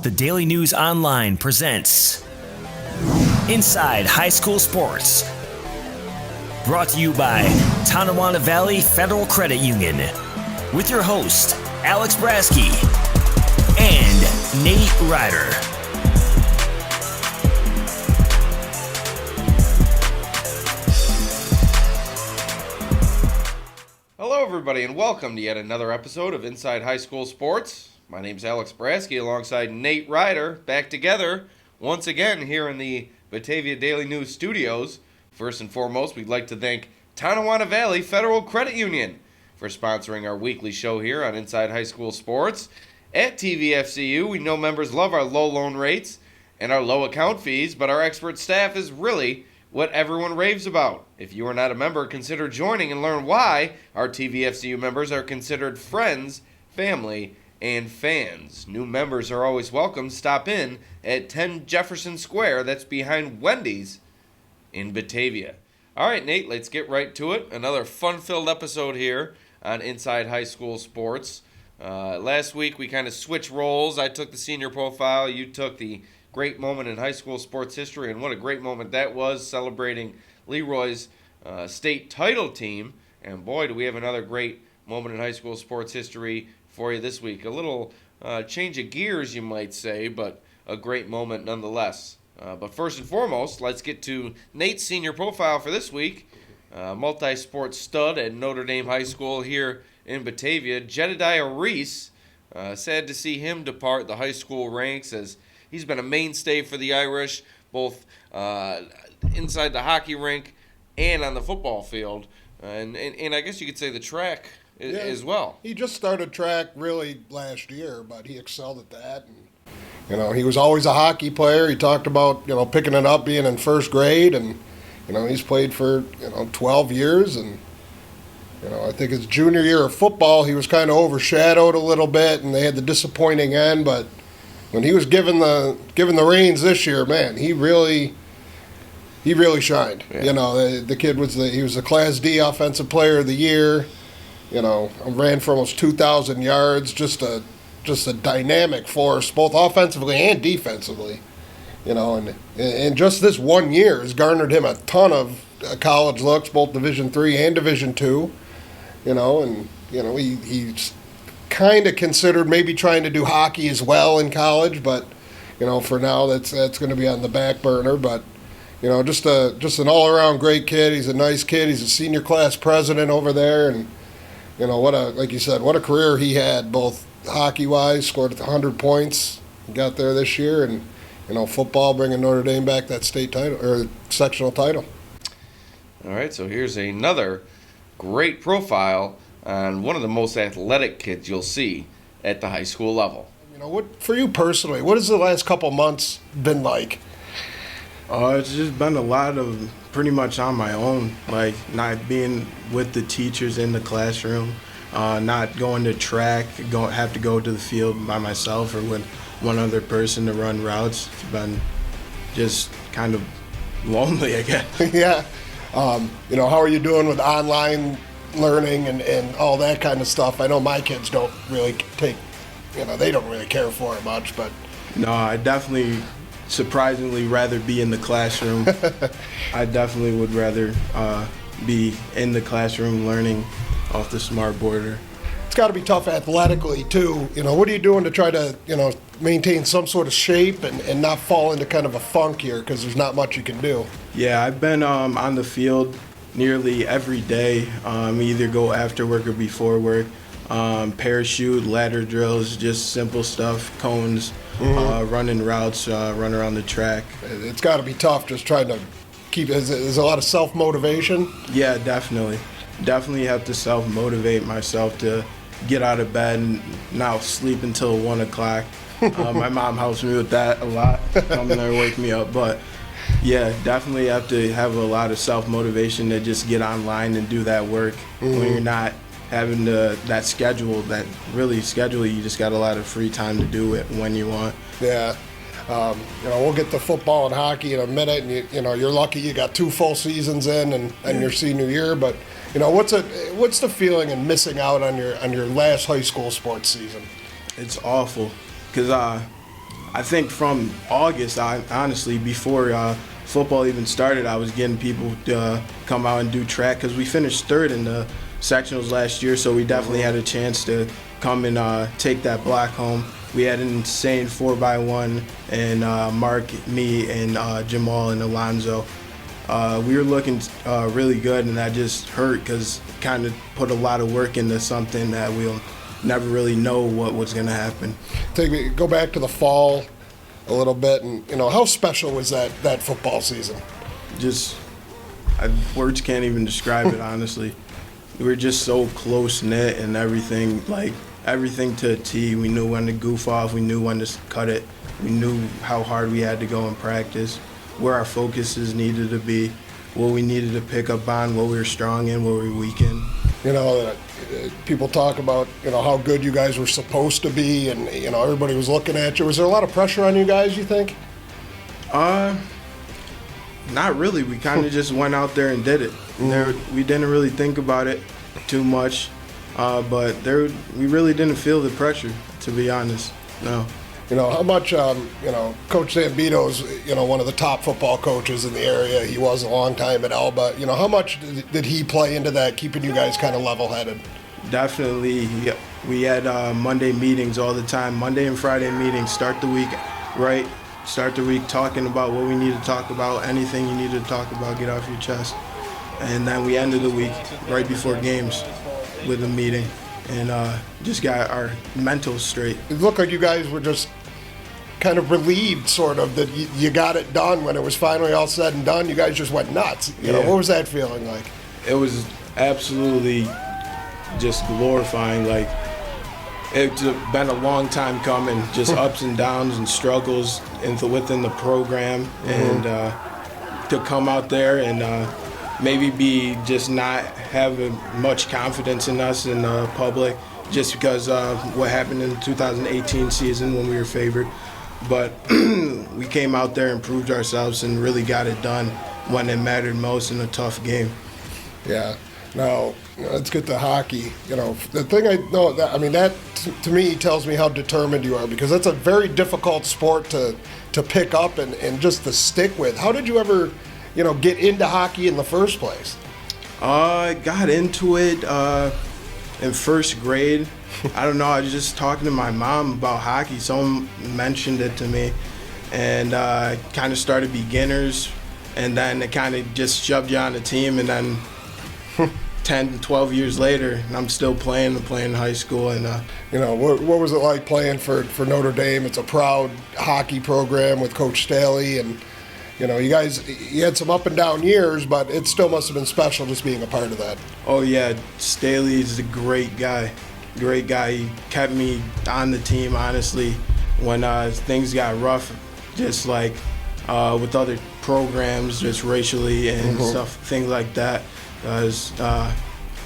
The Daily News Online presents Inside High School Sports. Brought to you by Tonawanda Valley Federal Credit Union. With your host, Alex Brasky and Nate Ryder. Hello, everybody, and welcome to yet another episode of Inside High School Sports. My name's Alex Brasky alongside Nate Ryder, back together once again here in the Batavia Daily News studios. First and foremost, we'd like to thank Tonawanda Valley Federal Credit Union for sponsoring our weekly show here on Inside High School Sports. At TVFCU, we know members love our low loan rates and our low account fees, but our expert staff is really what everyone raves about. If you are not a member, consider joining and learn why our TVFCU members are considered friends, family, and fans. New members are always welcome. Stop in at 10 Jefferson Square. That's behind Wendy's in Batavia. All right, Nate, let's get right to it. Another fun-filled episode here on Inside High School Sports. Last week, we kind of switched roles. I took the senior profile. You took the great moment in high school sports history, and what a great moment that was, celebrating Leroy's state title team. And boy, do we have another great moment in high school sports history for you this week. A little change of gears, you might say, but a great moment nonetheless. But first and foremost, let's get to Nate's senior profile for this week. Multi-sport stud at Notre Dame High School here in Batavia, Jed Reese. Sad to see him depart the high school ranks, as he's been a mainstay for the Irish, both inside the hockey rink and on the football field. And I guess you could say the track as well. He just started track really last year, but he excelled at that. And, he was always a hockey player. He talked about, picking it up, being in first grade. And, he's played for, 12 years. And, I think his junior year of football, he was kind of overshadowed a little bit, and they had the disappointing end. But when he was given the reins this year, man, he really shined. Yeah. The kid was the Class D Offensive Player of the Year. Ran for almost 2,000 yards. Just a dynamic force, both offensively and defensively. And just this 1 year has garnered him a ton of college looks, both Division III and Division II. He's kind of considered maybe trying to do hockey as well in college, but for now that's going to be on the back burner. But just an all-around great kid. He's a nice kid. He's a senior class president over there, and like you said, what a career he had, both hockey-wise. Scored 100 points, got there this year, and football, bringing Notre Dame back that state title or sectional title. All right, so here's another great profile on one of the most athletic kids you'll see at the high school level. What for you personally? What has the last couple months been like? It's just been a lot of pretty much on my own, like not being with the teachers in the classroom, not going to track, have to go to the field by myself or with one other person to run routes. It's been just kind of lonely, I guess. Yeah. How are you doing with online learning and all that kind of stuff? I know my kids don't really they don't really care for it much, but. No, I definitely surprisingly rather be in the classroom. I definitely would rather be in the classroom learning off the smart board. It's got to be tough athletically too. What are you doing to try to maintain some sort of shape and not fall into kind of a funk here, because there's not much you can do? Yeah, I've been on the field nearly every day. Either go after work or before work. Parachute, ladder drills, just simple stuff, cones, running routes, run around the track. It's got to be tough just trying to keep. There's a lot of self-motivation. Yeah, definitely. Definitely have to self-motivate myself to get out of bed and not sleep until 1 o'clock. My mom helps me with that a lot, coming there, wake me up. But yeah, definitely have to have a lot of self-motivation to just get online and do that work when you're not having that schedule, that really schedule. You just got a lot of free time to do it when you want. Yeah. We'll get to football and hockey in a minute, and you're lucky you got 2 full seasons in and your senior year. But what's the feeling in missing out on your last high school sports season? It's awful, because I think from August, honestly, before football even started, I was getting people to come out and do track because we finished third in the sectionals last year, so we definitely had a chance to come and take that block home. We had an insane 4x1, and Mark, me, and Jamal and Alonzo. We were looking really good, and that just hurt because kind of put a lot of work into something that we'll never really know what was going to happen. Go back to the fall a little bit, and how special was that football season? Just words can't even describe it, honestly. We were just so close knit and everything, like everything to a T. We knew when to goof off, we knew when to cut it, we knew how hard we had to go in practice, where our focuses needed to be, what we needed to pick up on, what we were strong in, what we were weak in. People talk about how good you guys were supposed to be, and everybody was looking at you. Was there a lot of pressure on you guys, you think? Not really. We kind of just went out there and did it. We didn't really think about it too much, but we really didn't feel the pressure, to be honest. No. How much, Coach Zambito's, one of the top football coaches in the area. He was a long time at Elba. How much did he play into that, keeping you guys kind of level-headed? Definitely. We had Monday meetings all the time, Monday and Friday meetings. Start the week right. Start the week talking about what we need to talk about, anything you need to talk about, get off your chest. And then we ended the week right before games with a meeting and just got our mentals straight. It looked like you guys were just kind of relieved, sort of, that you got it done when it was finally all said and done. You guys just went nuts. What was that feeling like? It was absolutely just glorifying. Like, it's been a long time coming, just ups and downs and struggles within the program, and to come out there and maybe be just not having much confidence in us in the public just because of what happened in the 2018 season when we were favored. But we came out there and proved ourselves and really got it done when it mattered most in a tough game. Yeah. Now, let's get to hockey. The thing that to me tells me how determined you are, because that's a very difficult sport to pick up and just to stick with. How did you ever, get into hockey in the first place? I got into it in first grade. I don't know, I was just talking to my mom about hockey. Someone mentioned it to me, and kind of started beginners, and then it kind of just shoved you on the team, and then 10, 12 years later, and I'm still playing in high school. And what was it like playing for Notre Dame? It's a proud hockey program with Coach Staley, and you had some up and down years, but it still must have been special just being a part of that. Oh yeah, Staley is a great guy. He kept me on the team, honestly, when things got rough, just like with other programs, just racially and stuff, things like that. Because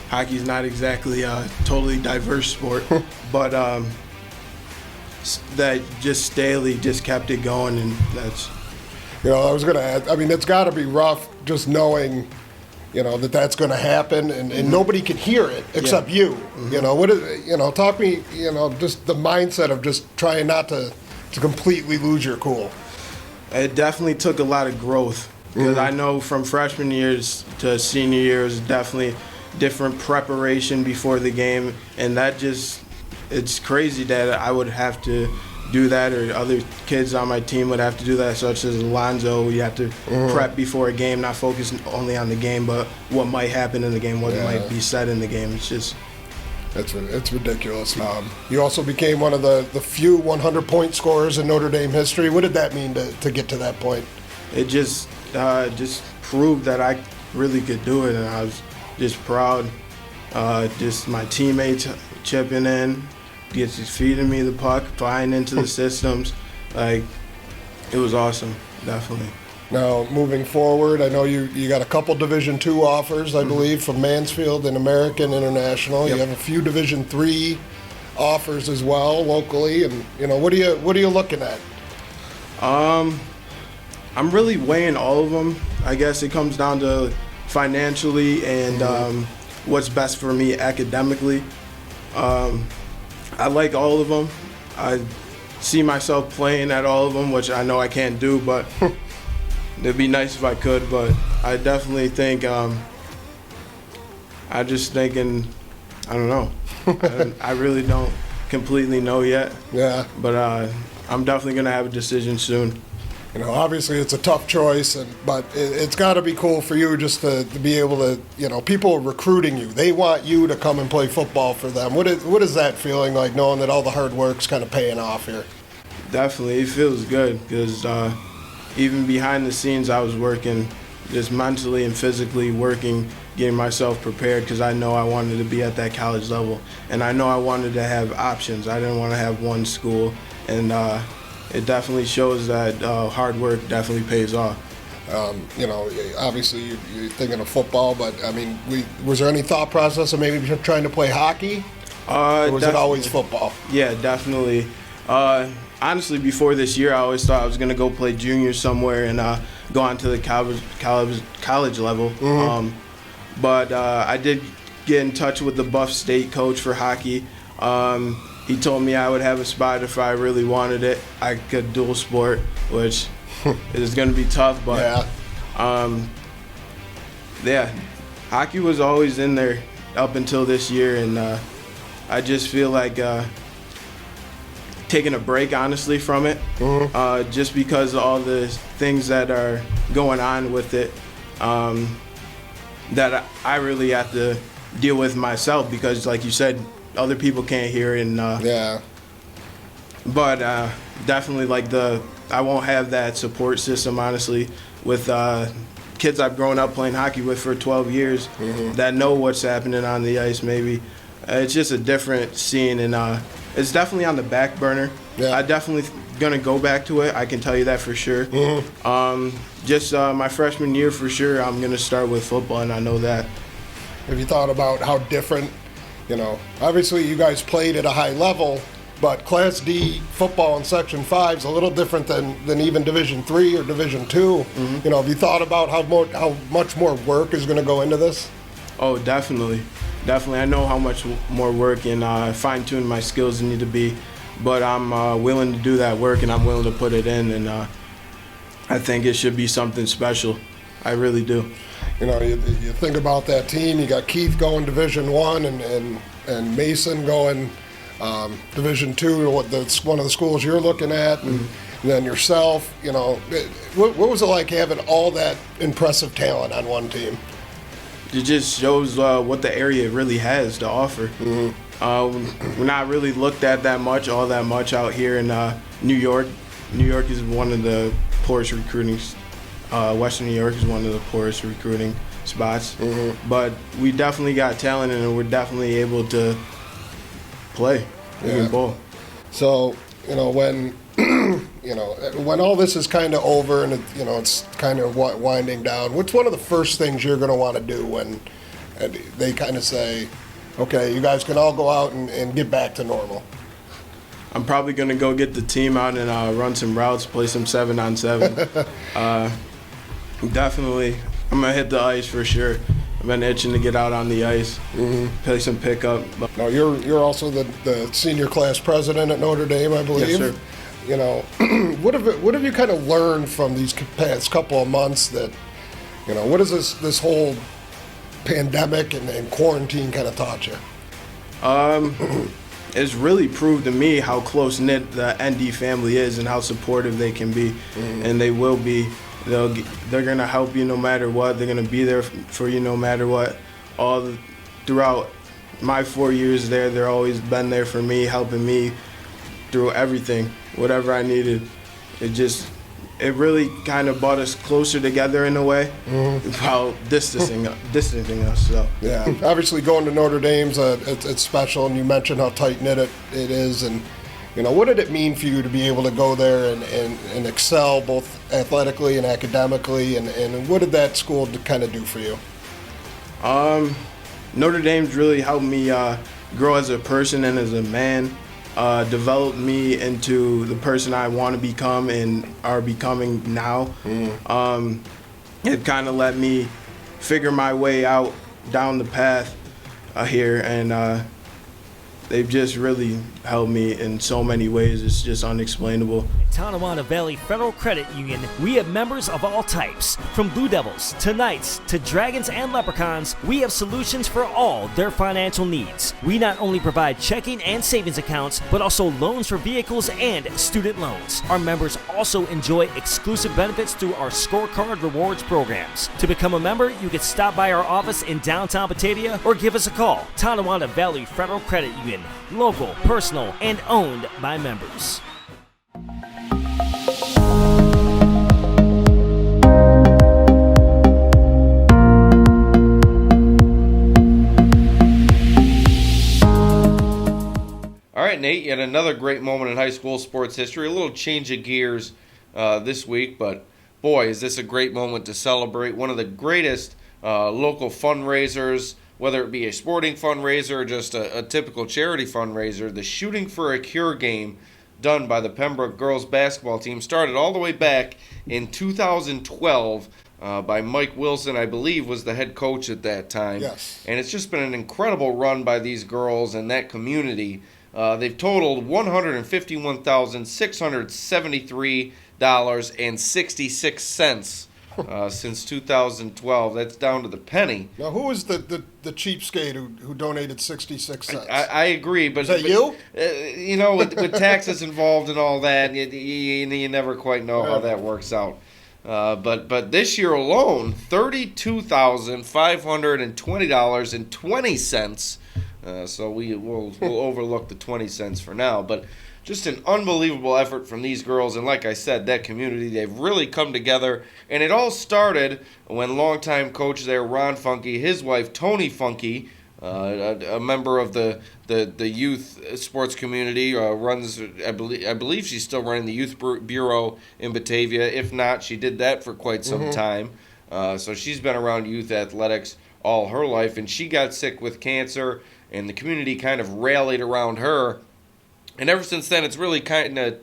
hockey's not exactly a totally diverse sport, but that just Staley just kept it going, and that's. I was going to add, it's got to be rough just knowing, that's going to happen, and nobody can hear it except you. Talk me, just the mindset of just trying not to completely lose your cool. It definitely took a lot of growth. Because I know from freshman years to senior years, definitely different preparation before the game, and it's crazy that I would have to do that, or other kids on my team would have to do that, such as Alonzo. You have to prep before a game, not focus only on the game, but what might happen in the game, what might be said in the game. It's just... It's ridiculous. You also became one of the few 100-point scorers in Notre Dame history. What did that mean to get to that point? It just proved that I really could do it, and I was just proud. Just my teammates chipping in, feeding me the puck, flying into the systems. Like, it was awesome, definitely. Now, moving forward, I know you got a couple Division II offers, I believe, from Mansfield and American International. Yep. You have a few Division III offers as well locally, and what are you looking at? I'm really weighing all of them. I guess it comes down to financially and what's best for me academically. I like all of them. see myself playing at all of them, which I know I can't do, but it'd be nice if I could. But I definitely think I just thinking, I don't know. I really don't completely know yet. Yeah. But I'm definitely going to have a decision soon. You know, obviously it's a tough choice, but it's got to be cool for you just to be able to, you know, people are recruiting you. They want you to come and play football for them. What is that feeling like, knowing that all the hard work's kind of paying off here? Definitely, it feels good because even behind the scenes I was working, just mentally and physically working, getting myself prepared because I know I wanted to be at that college level. And I know I wanted to have options. I didn't want to have one school. And it definitely shows that hard work definitely pays off. You know, obviously you're thinking of football, but I mean, was there any thought process of maybe trying to play hockey? Or was it always football? Yeah, definitely. Honestly, before this year, I always thought I was going to go play junior somewhere and go on to the college level. Mm-hmm. But I did get in touch with the Buff State coach for hockey. He told me I would have a spot if I really wanted it. I could dual sport, which is going to be tough, but yeah, hockey was always in there up until this year, and I just feel like taking a break, honestly, from it, just because of all the things that are going on with it, that I really have to deal with myself because, like you said, other people can't hear it, and but definitely like I won't have that support system, honestly, with kids I've grown up playing hockey with for 12 years that know what's happening on the ice. Maybe it's just a different scene, and it's definitely on the back burner. I definitely gonna go back to it, I can tell you that for sure. Just my freshman year for sure I'm gonna start with football, and I know that. Have you thought about how different, you know, obviously you guys played at a high level, but Class D football in Section 5 is a little different than even Division 3 or Division 2. You know, have you thought about how much more work is going to go into this? Oh, definitely. Definitely. I know how much more work and fine-tune my skills need to be, but I'm willing to do that work, and I'm willing to put it in, and I think it should be something special. I really do. You know, you think about that team. You got Keith going Division 1 and Mason going Division 2. That's one of the schools you're looking at, and then yourself. You know, what was it like having all that impressive talent on one team? It just shows what the area really has to offer. We're not really looked at all that much out here in New York. New York is one of the poorest recruiting. Western New York is one of the poorest recruiting spots, but we definitely got talent, and we're definitely able to play ball. So, you know, when when all this is kind of over and it's kind of winding down, what's one of the first things you're going to want to do when they kind of say, okay, you guys can all go out and get back to normal? I'm probably going to go get the team out and run some routes, play some 7-on-7. Definitely, I'm going to hit the ice for sure. I've been itching to get out on the ice, play some pickup. Now, you're also the senior class president at Notre Dame, I believe. Yes, sir. You know, what have you kind of learned from these past couple of months that, you know, what has this whole pandemic and quarantine kind of taught you? It's really proved to me how close-knit the ND family is and how supportive they can be, and they will be. They're going to help you no matter what. They're going to be there for you no matter what. Throughout my 4 years there, they're always been there for me, helping me through everything, whatever I needed. It really kind of brought us closer together in a way, while distancing us. So. Yeah, obviously going to Notre Dame's it's special, and you mentioned how tight-knit it is, and you know, what did it mean for you to be able to go there and excel both athletically and academically, and what did that school kind of do for you? Notre Dame's really helped me grow as a person and as a man, developed me into the person I want to become and are becoming now. It kind of let me figure my way out down the path here, and they've just really helped me in so many ways. It's just unexplainable. Tonawanda Valley Federal Credit Union, we have members of all types. From Blue Devils to Knights to Dragons and Leprechauns, we have solutions for all their financial needs. We not only provide checking and savings accounts, but also loans for vehicles and student loans. Our members also enjoy exclusive benefits through our scorecard rewards programs. To become a member, you can stop by our office in downtown Batavia or give us a call. Tonawanda Valley Federal Credit Union, local, personal, and owned by members. All right, Nate, yet another great moment in high school sports history. A little change of gears this week, but boy, is this a great moment to celebrate one of the greatest local fundraisers, whether it be a sporting fundraiser or just a typical charity fundraiser. The Shooting for a Cure game done by the Pembroke girls basketball team started all the way back in 2012 by Mike Wilson, I believe, was the head coach at that time. Yes. And it's just been an incredible run by these girls and that community. They've totaled $151,673.66 since 2012. That's down to the penny. Now, who was the cheapskate who donated 66 cents? I agree, but Is that you? With taxes involved and all that, you never quite know how that works out. But this year alone, $32,520.20. So we'll overlook the 20 cents for now. But just an unbelievable effort from these girls. And like I said, that community, they've really come together. And it all started when longtime coach there, Ron Funky, his wife, Tony Funky, a member of the youth sports community, runs, I believe she's still running the youth bureau in Batavia. If not, she did that for quite some time. So she's been around youth athletics all her life. And she got sick with cancer, and the community kind of rallied around her. And ever since then, it's really kind of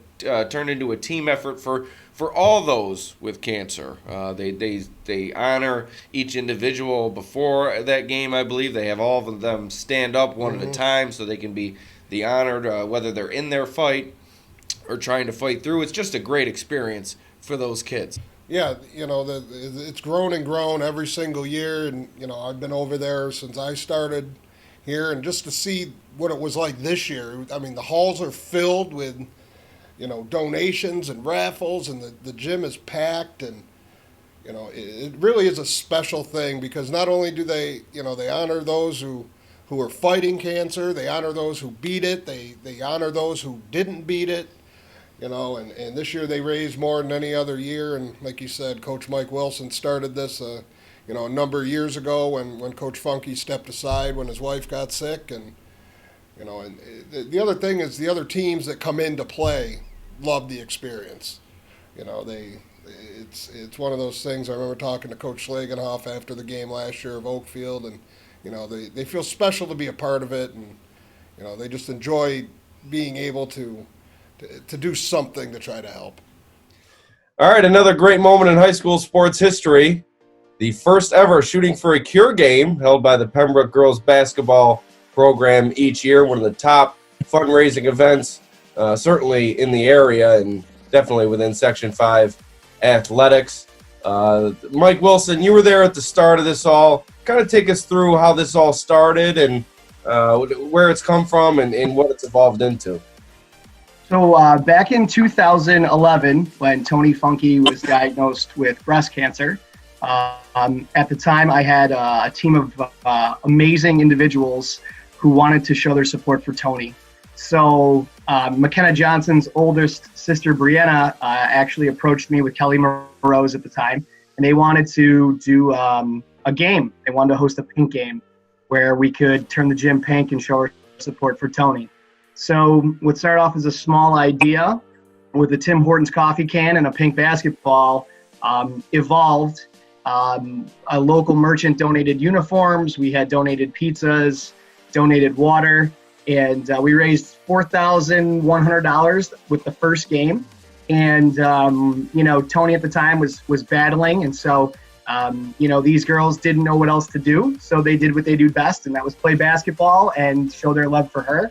turned into a team effort for all those with cancer. They honor each individual before that game, I believe. They have all of them stand up one at a time so they can be honored, whether they're in their fight or trying to fight through. It's just a great experience for those kids. Yeah, it's grown and grown every single year, and I've been over there since I started here, and just to see what it was like this year. I mean, the halls are filled with donations and raffles, and the gym is packed, and it really is a special thing, because not only do they honor those who are fighting cancer, they honor those who beat it, they honor those who didn't beat it. And this year they raised more than any other year. And like you said, Coach Mike Wilson started this, a number of years ago when Coach Funky stepped aside when his wife got sick. And, and the other thing is the other teams that come in to play love the experience. It's one of those things. I remember talking to Coach Schlagenhoff after the game last year of Oakfield, and, they feel special to be a part of it. And, they just enjoy being able to do something to try to help. All right, another great moment in high school sports history. The first ever Shooting for a Cure game held by the Pembroke girls basketball program each year. One of the top fundraising events, certainly in the area and definitely within Section 5 athletics. Mike Wilson, you were there at the start of this all. Kind of take us through how this all started and where it's come from and what it's evolved into. So back in 2011, when Tony Funky was diagnosed with breast cancer, at the time I had a team of amazing individuals who wanted to show their support for Tony. So McKenna Johnson's oldest sister, Brianna, actually approached me with Kelly Morose at the time, and they wanted to do a game. They wanted to host a pink game where we could turn the gym pink and show our support for Tony. So what started off as a small idea with a Tim Hortons coffee can and a pink basketball evolved. A local merchant donated uniforms. We had donated pizzas, donated water, and we raised $4,100 with the first game. And Tony at the time was battling, and so These girls didn't know what else to do, so they did what they do best, and that was play basketball and show their love for her.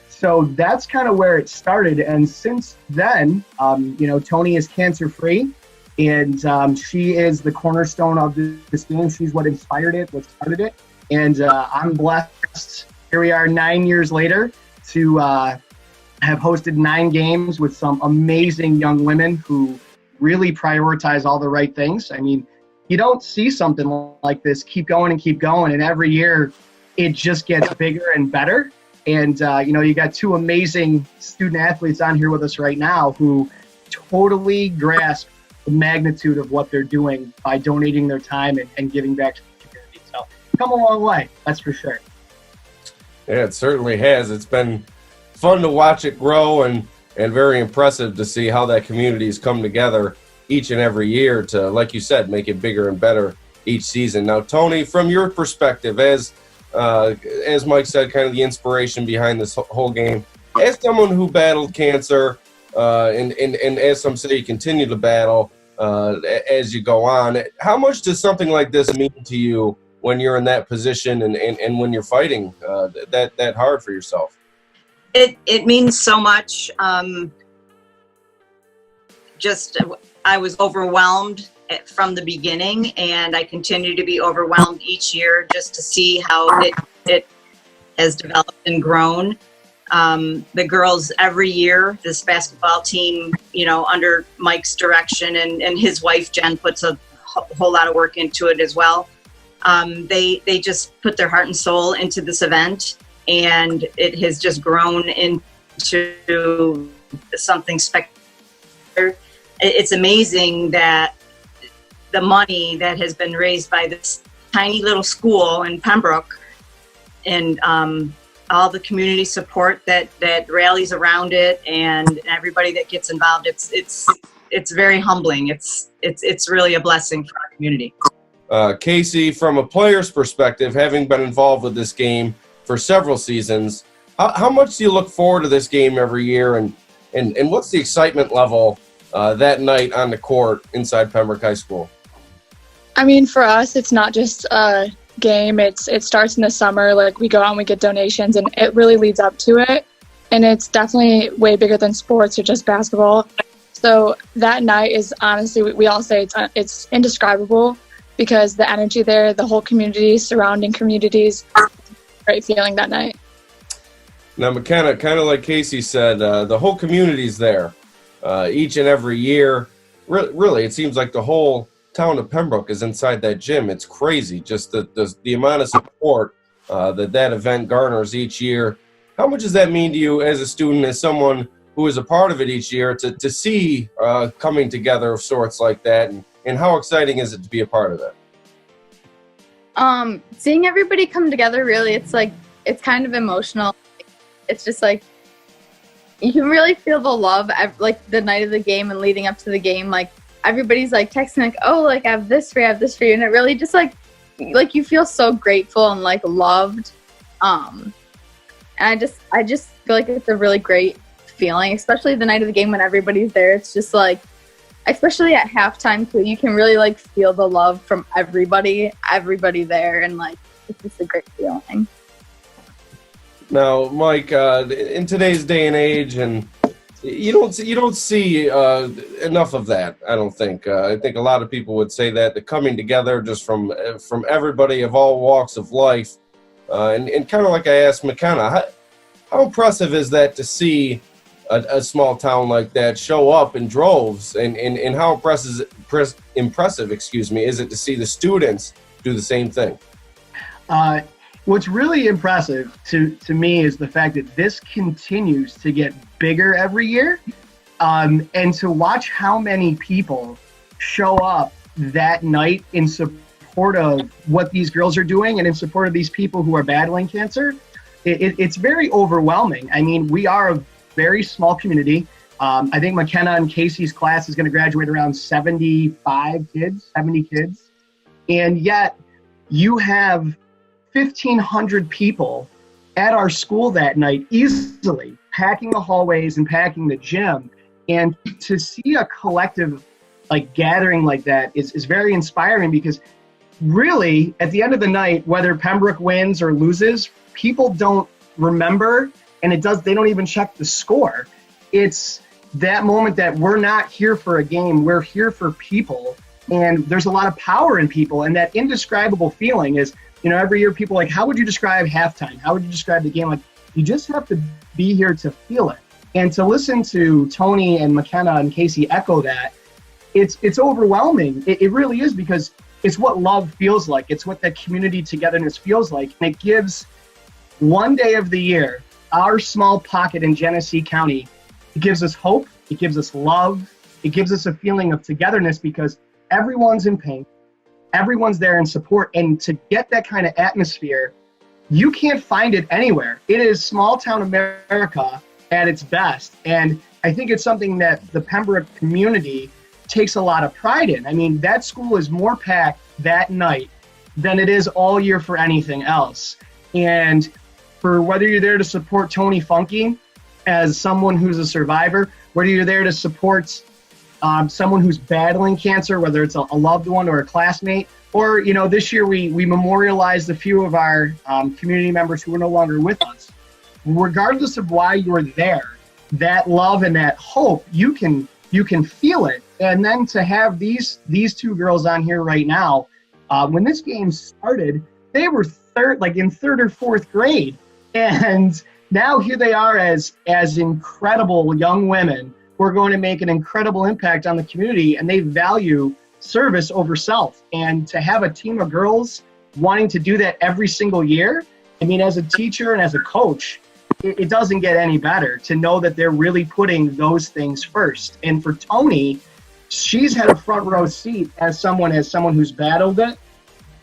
So that's kind of where it started. And since then, Tony is cancer-free, and she is the cornerstone of this game. She's what inspired it, what started it. And I'm blessed, here we are 9 years later, to have hosted 9 games with some amazing young women who really prioritize all the right things. I mean, you don't see something like this keep going, and every year it just gets bigger and better. And, you got 2 amazing student athletes on here with us right now who totally grasp the magnitude of what they're doing by donating their time and giving back to the community. So come a long way, that's for sure. Yeah, it certainly has. It's been fun to watch it grow and very impressive to see how that community has come together each and every year to, like you said, make it bigger and better each season. Now, Tony, from your perspective, as Mike said, kind of the inspiration behind this whole game, as someone who battled cancer, and as some say you continue to battle as you go on, how much does something like this mean to you when you're in that position and when you're fighting that hard for yourself? It means so much. I was overwhelmed from the beginning, and I continue to be overwhelmed each year just to see how it has developed and grown. The girls every year, this basketball team, under Mike's direction and his wife, Jen, puts a whole lot of work into it as well. They just put their heart and soul into this event, and it has just grown into something spectacular. It's amazing that the money that has been raised by this tiny little school in Pembroke and all the community support that rallies around it and everybody that gets involved, it's very humbling. It's really a blessing for our community. Casey, from a player's perspective, having been involved with this game for several seasons, how much do you look forward to this game every year, and what's the excitement level that night on the court inside Pembroke High School? I mean, for us, it's not just a game. It starts in the summer. Like, we go out and we get donations, and it really leads up to it. And it's definitely way bigger than sports or just basketball. So that night is honestly, we all say it's indescribable, because the energy there, the whole community, surrounding communities, great feeling that night. Now, McKenna, kind of like Casey said, the whole community's there each and every year. Really, it seems like the whole town of Pembroke is inside that gym. It's crazy, just the amount of support that event garners each year. How much does that mean to you as a student, as someone who is a part of it each year, to see coming together of sorts like that, and how exciting is it to be a part of that? Seeing everybody come together, really, it's kind of emotional. It's just like, you can really feel the love, like the night of the game and leading up to the game. Like, everybody's like texting, like, oh, like, I have this for you, and it really just like you feel so grateful and like loved. And I just feel like it's a really great feeling, especially the night of the game when everybody's there. It's just like, especially at halftime too, you can really like feel the love from everybody there, and like, it's just a great feeling. Now, Mike, in today's day and age, and you don't see enough of that, I don't think. I think a lot of people would say that the coming together just from everybody of all walks of life, and kind of like I asked McKenna, how impressive is that to see a small town like that show up in droves, and how impressive, is it to see the students do the same thing? What's really impressive to me is the fact that this continues to get bigger every year, and to watch how many people show up that night in support of what these girls are doing and in support of these people who are battling cancer. It's very overwhelming. I mean, we are a very small community. I think McKenna and Casey's class is going to graduate around 70 kids. And yet you have 1,500 people at our school that night, easily packing the hallways and packing the gym. And to see a collective like gathering like that is very inspiring, because really at the end of the night, whether Pembroke wins or loses, people don't remember, and they don't even check the score. It's that moment that we're not here for a game, we're here for people, and there's a lot of power in people, and that indescribable feeling is, every year people are like, how would you describe halftime? How would you describe the game? Like, you just have to be here to feel it. And to listen to Tony and McKenna and Casey echo that, it's overwhelming. It really is, because it's what love feels like. It's what that community togetherness feels like. And it gives one day of the year, our small pocket in Genesee County, it gives us hope, it gives us love, it gives us a feeling of togetherness, because everyone's in pain, everyone's there in support. And to get that kind of atmosphere, you can't find it anywhere. It is small town America at its best. And I think it's something that the Pembroke community takes a lot of pride in. I mean, that school is more packed that night than it is all year for anything else. And for whether you're there to support Tony Funky as someone who's a survivor, whether you're there to support someone who's battling cancer, whether it's a loved one or a classmate, or, this year we memorialized a few of our community members who are no longer with us. Regardless of why you're there, that love and that hope, you can feel it. And then to have these two girls on here right now, when this game started, they were in third or fourth grade. And now here they are as incredible young women who are going to make an incredible impact on the community, and they value service over self. And to have a team of girls wanting to do that every single year, I mean, as a teacher and as a coach, it doesn't get any better to know that they're really putting those things first. And for Tony, she's had a front row seat as someone who's battled it.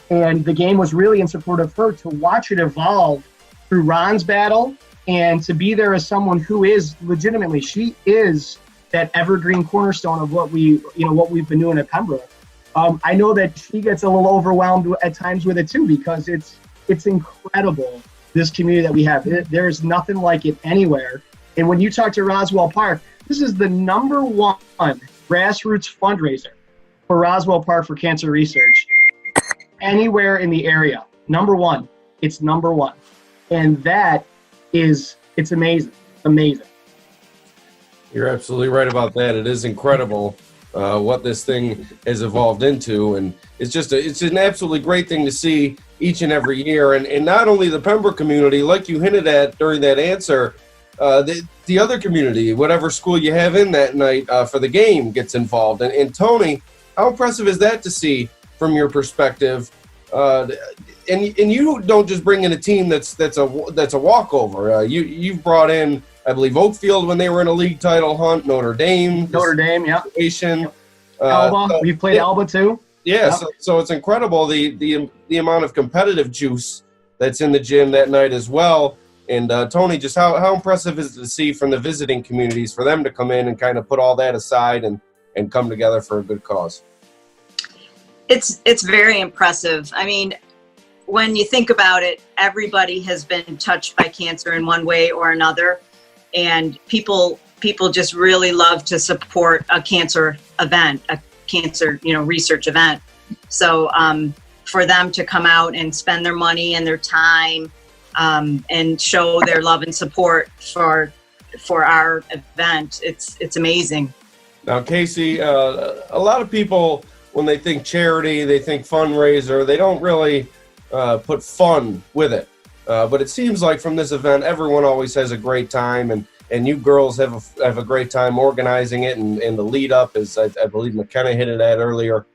And the game was really in support of her, to watch it evolve through Ron's battle, and to be there as someone who is legitimately, she is that evergreen cornerstone of what we've been doing at Pembroke. I know that she gets a little overwhelmed at times with it too, because it's incredible, this community that we have. There's nothing like it anywhere. And when you talk to Roswell Park, this is the #1 grassroots fundraiser for Roswell Park for cancer research anywhere in the area. #1. It's #1. And it's amazing. Amazing. You're absolutely right about that. It is incredible what this thing has evolved into, and it's an absolutely great thing to see each and every year. And not only the Pembroke community, like you hinted at during that answer, the other community, whatever school you have in that night for the game, gets involved. And Tony, how impressive is that to see from your perspective? And you don't just bring in a team that's a walkover. You've brought in, I believe, Oakfield when they were in a league title hunt, Notre Dame, yeah. Alba, we played Alba too. Yeah, yep. So it's incredible the amount of competitive juice that's in the gym that night as well. And Tony, just how impressive is it to see from the visiting communities for them to come in and kind of put all that aside and come together for a good cause? It's very impressive. I mean, when you think about it, everybody has been touched by cancer in one way or another, and people just really love to support a cancer event, a cancer research event. So for them to come out and spend their money and their time and show their love and support for our event, it's amazing. Now, Casey, a lot of people, when they think charity, they think fundraiser, they don't really put fun with it. But it seems like from this event, everyone always has a great time, and you girls have a great time organizing it, and the lead up, as I believe McKenna hinted at earlier.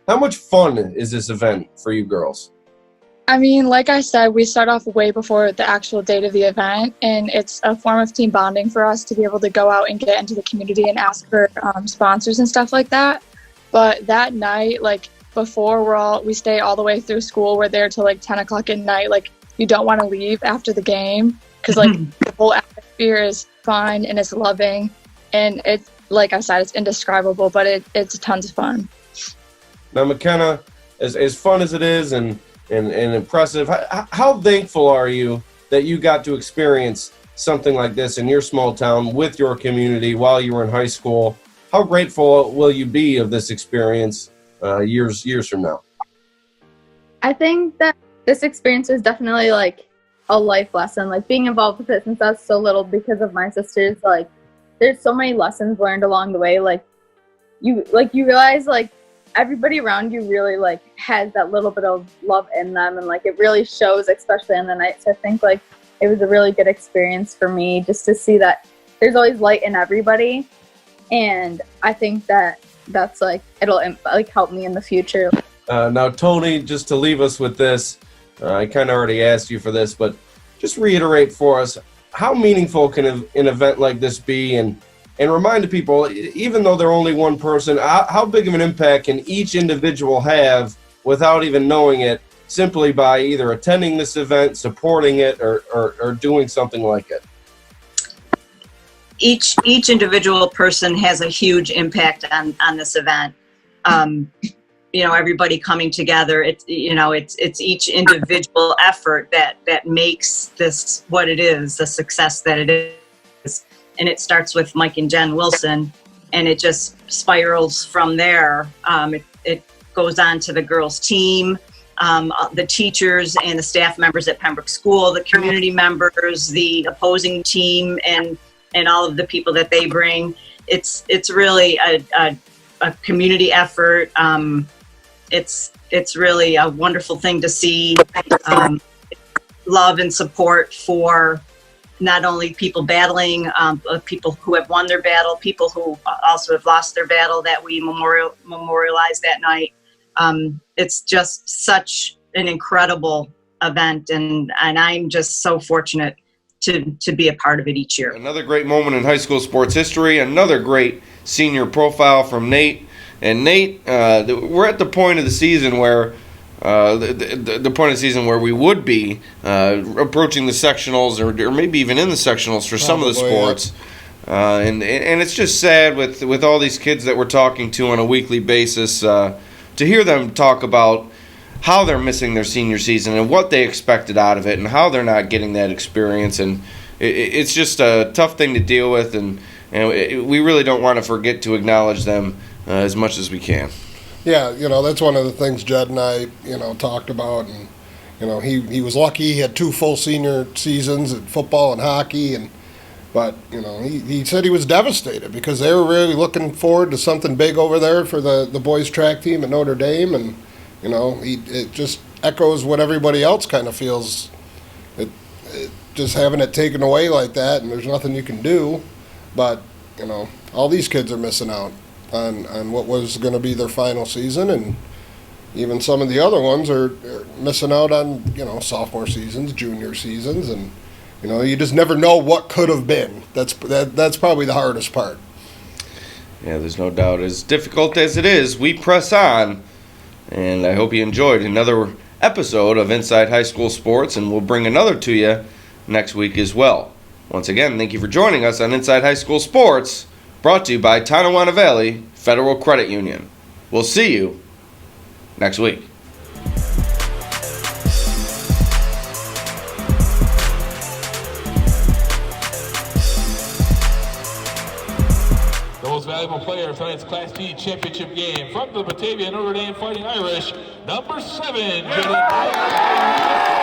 How much fun is this event for you girls? I mean, like I said, we start off way before the actual date of the event, and it's a form of team bonding for us to be able to go out and get into the community and ask for sponsors and stuff like that. But that night, like before we stay all the way through school, we're there till like 10 o'clock at night. Like, you don't want to leave after the game, because like the whole atmosphere is fun and it's loving, and it's, like I said, it's indescribable, but it's tons of fun. Now, McKenna, as fun as it is and impressive, how thankful are you that you got to experience something like this in your small town with your community while you were in high school? how grateful will you be of this experience years from now? I think that this experience is definitely like a life lesson. Like being involved with it since I was so little because of my sisters. Like there's so many lessons learned along the way. Like you realize like everybody around you really like has that little bit of love in them, and like it really shows, especially on the nights. I think like it was a really good experience for me just to see that there's always light in everybody, and I think that that's like it'll like help me in the future. Now, Tony, just to leave us with this, I kind of already asked you for this, but just reiterate for us, how meaningful can an event like this be? And remind the people, even though they're only one person, how big of an impact can each individual have without even knowing it, simply by either attending this event, supporting it, or doing something like it? Each individual person has a huge impact on this event. Everybody coming together. It's each individual effort that makes this what it is, the success that it is. And it starts with Mike and Jen Wilson, and it just spirals from there. It goes on to the girls' team, the teachers and the staff members at Pembroke School, the community members, the opposing team, and all of the people that they bring. It's really a community effort. It's really a wonderful thing to see. Love and support for not only people battling, people who have won their battle, people who also have lost their battle that we memorialize that night. It's just such an incredible event, and I'm just so fortunate to be a part of it each year. Another great moment in high school sports history, another great senior profile from Nate. And Nate, we're at the point of the season where the point of the season where we would be approaching the sectionals, or maybe even in the sectionals for some of the sports. And it's just sad with all these kids that we're talking to on a weekly basis to hear them talk about how they're missing their senior season and what they expected out of it and how they're not getting that experience. And it's just a tough thing to deal with, and we really don't want to forget to acknowledge them as much as we can. Yeah, that's one of the things Jed and I, talked about. And, he was lucky. He had 2 full senior seasons in football and hockey. But he said he was devastated because they were really looking forward to something big over there for the boys track team at Notre Dame. And, it just echoes what everybody else kind of feels. It just having it taken away like that, and there's nothing you can do. But, all these kids are missing out on what was going to be their final season, and even some of the other ones are missing out on sophomore seasons, junior seasons, and you just never know what could have been. That's probably the hardest part. Yeah, there's no doubt. As difficult as it is, we press on, and I hope you enjoyed another episode of Inside High School Sports, and we'll bring another to you next week as well. Once again, thank you for joining us on Inside High School Sports, brought to you by Tonawanda Valley Federal Credit Union. We'll see you next week. The most valuable player of tonight's Class D championship game from the Batavia Notre Dame Fighting Irish, number 7, Jed Reese.